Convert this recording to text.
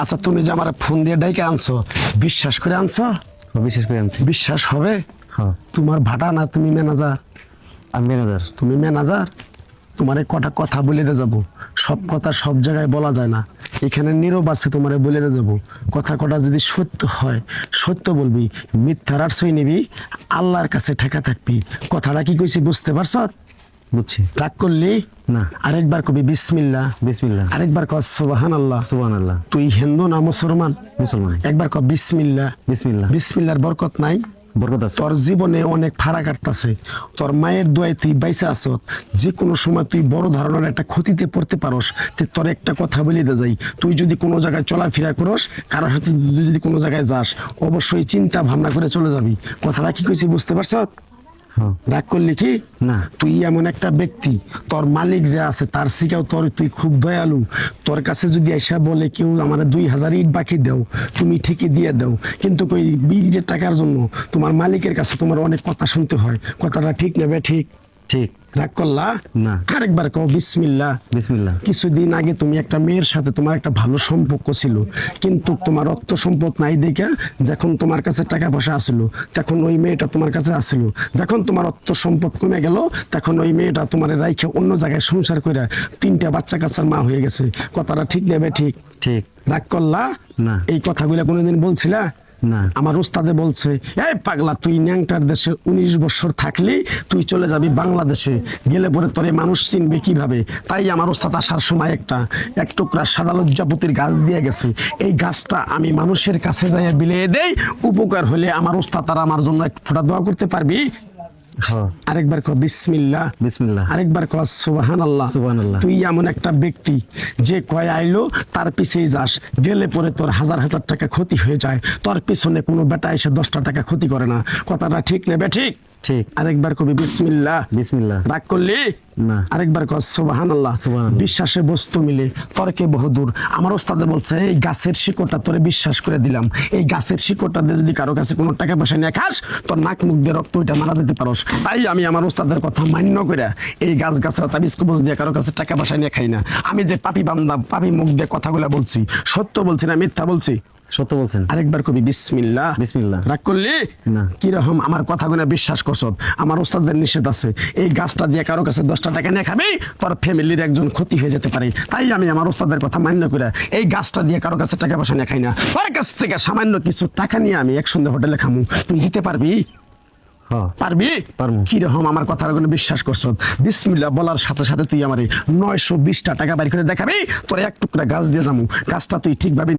আচ্ছা তুমি যে আমার ফোন দিয়ে ডাইকে আনছো, বিশ্বাস করে আনছো? বিশেষ করে আনছি। বিশ্বাস হবে? হ্যাঁ, তোমার ভাটা না, তুমি ম্যানেজার? আমি ম্যানেজার। তুমি ম্যানেজার, তোমারে কটা কথা বলে যাব। সব কথা সব জায়গায় বলা যায় না, এখানে নীরব আছে, তোমারে বলে যাব। কথা কটা যদি সত্য হয় সত্য বলবি, মিথ্যার আর সই নিবি, আল্লাহর কাছে ঠেকা থাকবি। কথাটা কি কইছি বুঝতে পারছ? বুঝছি। রাগ করলি না। আরেকবার কবি বিসমিল্লাহ। বিসমিল্লাহ। আরেকবার কর সুবহানাল্লাহ। সুবহানাল্লাহ। তুই হিন্দু না মুসলমান? মুসলমান। একবার কর বিসমিল্লাহ। বিসমিল্লাহ। বিসমিল্লাহর বরকত নাই? বরকত আছে। তোর জীবনে অনেক ফারাক কাটতাছে, তোর মায়ের দোয়ায় তুই বাইসে আসত। যে কোনো সময় তুই বড় ধরনের একটা ক্ষতিতে পড়তে পারস। তোর একটা কথা বলে দে যাই, তুই যদি কোনো জায়গায় চলাফেরা করস, কারোর হাতে যদি কোনো জায়গায় যাস, অবশ্যই চিন্তা ভাবনা করে চলে যাবি। কথাটা কি কইছি বুঝতে পারছ? হ্যাঁ। রাগ করলি কি না। তুই এমন একটা ব্যক্তি, তোর মালিক যে আছে তার শিখাও তোর, তুই খুব দয়ালু। তোর কাছে যদি এসে বলে কেউ আমার 2000 ইট বাকি দাও, তুমি ঠিকই দিয়ে দাও, কিন্তু ওই বিলের টাকার জন্য তোমার মালিকের কাছে তোমার অনেক কথা শুনতে হয়। কথাটা ঠিক নেবে? ঠিক? ঠিক। রাগ করলা না। আরেকবার কও বিসমিল্লাহ। বিসমিল্লাহ। কিছুদিন আগে তুমি একটা মেয়ের সাথে তোমার একটা ভালো সম্পর্ক ছিল, কিন্তু তোমার অর্থ সম্পদ নাই দেখে যখন তোমার কাছে টাকা পয়সা আসলো, তখন ওই মেয়েটা তোমার কাছে আসলো। যখন তোমার অর্থ সম্পদ কমে গেল, তখন ওই মেয়েটা তোমার রাইখে অন্য জায়গায় সংসার করে 3টা বাচ্চা কাচ্চার মা হয়ে গেছে। কথাটা ঠিক নেবে? ঠিক? ঠিক। রাগ করলা না। এই কথাগুলো কোনোদিন বলছিলা? না। আমার উস্তাদে বলছে, এই পাগলা তুই ন্যাংটার দেশে 19 বছর থাকলি, তুই চলে যাবি বাংলাদেশে, গেলে পরে তোরে মানুষ চিনবে কিভাবে? তাই আমার উস্তাদ আসার সময় এক টুকরা সাদা লজ্জাপতির গাছ দিয়ে গেছে। এই গাছটা আমি মানুষের কাছে যাইয়া বিলিয়ে দেই, উপকার হলে আমার উস্তাদ আর আমার জন্য এক ফোঁটা দোয়া করতে পারবি? হ্যাঁ। আরেকবার কর বিসমিল্লাহ। বিসমিল্লাহ। আরেকবার কর সুবহানাল্লাহ। সুবহানাল্লাহ। তুই এমন একটা ব্যক্তি যে কয় আইলো তার পিছেই যাস, গেলে পরে তোর হাজার হাজার টাকা ক্ষতি হয়ে যায়। তোর পিছনে কোনো বেটা এসে 10টা টাকা ক্ষতি করে না। কথাটা ঠিক নেবে? ঠিক? ঠিক। আরেকবার কবি বিসমিল্লাহ। বিসমিল্লাহ। রাগ করলি না। আরেকবার কর সুবহানাল্লাহ। সুবহানাল্লাহ। বিশ্বাসে বস্তু মিলে তর্কে বহুদূর। আমার ওস্তাদে বলছে, এই গাছের শিকড়টা তোরে বিশ্বাস করে দিলাম, এই গাছের শিকড়টা দিয়ে যদি কারো কাছে কোনো টাকা পয়সা নিয়ে খাস, তোর নাক মুখ দিয়ে রক্ত ওইটা মারা যেতে পারস। তাই আমি আমার ওস্তাদের কথা মান্য করে এই গাছের তাবিজ কবজ দিয়ে কারো কাছে টাকা পয়সা নিয়ে খাই না। আমি যে পাপি বান্দা, পাপি মুখ দিয়ে কথাগুলো বলছি, সত্য বলছি না মিথ্যা বলছি? সত্য বলছেন। আরেকবার কবি বিসমিল্লাহ। বিসমিল্লাহ। রাগ করলি না। কিরকম আমার কথাগুলো বিশ্বাস করছ? আমার ওস্তাদের নিষেধ আছে, এই গাছটা দিয়ে কারো কাছে 10টা টাকা নিয়ে খাবি, তোর ফ্যামিলির একজন ক্ষতি হয়ে যেতে পারে। তাই আমি আমার ওস্তাদের কথা মান্য করে এই গাছটা দিয়ে কারো কাছে টাকা পয়সা নিয়ে খাই না। তোর কাছ থেকে সামান্য কিছু টাকা নিয়ে আমি একসঙ্গে হোটেলে খামু, তুই দিতে পারবি? হ্যাঁ। পারবি? পারবো। কিরকম আমার কথাগুলো বিশ্বাস করছ? বিসমিল্লাহ বলার সাথে সাথে তুই আমার 920টা টাকা বাড়ি করে দেখাবি, তোর এক টুকরা গাছ দিয়ে যাবো। গাছটা তুই ঠিকভাবে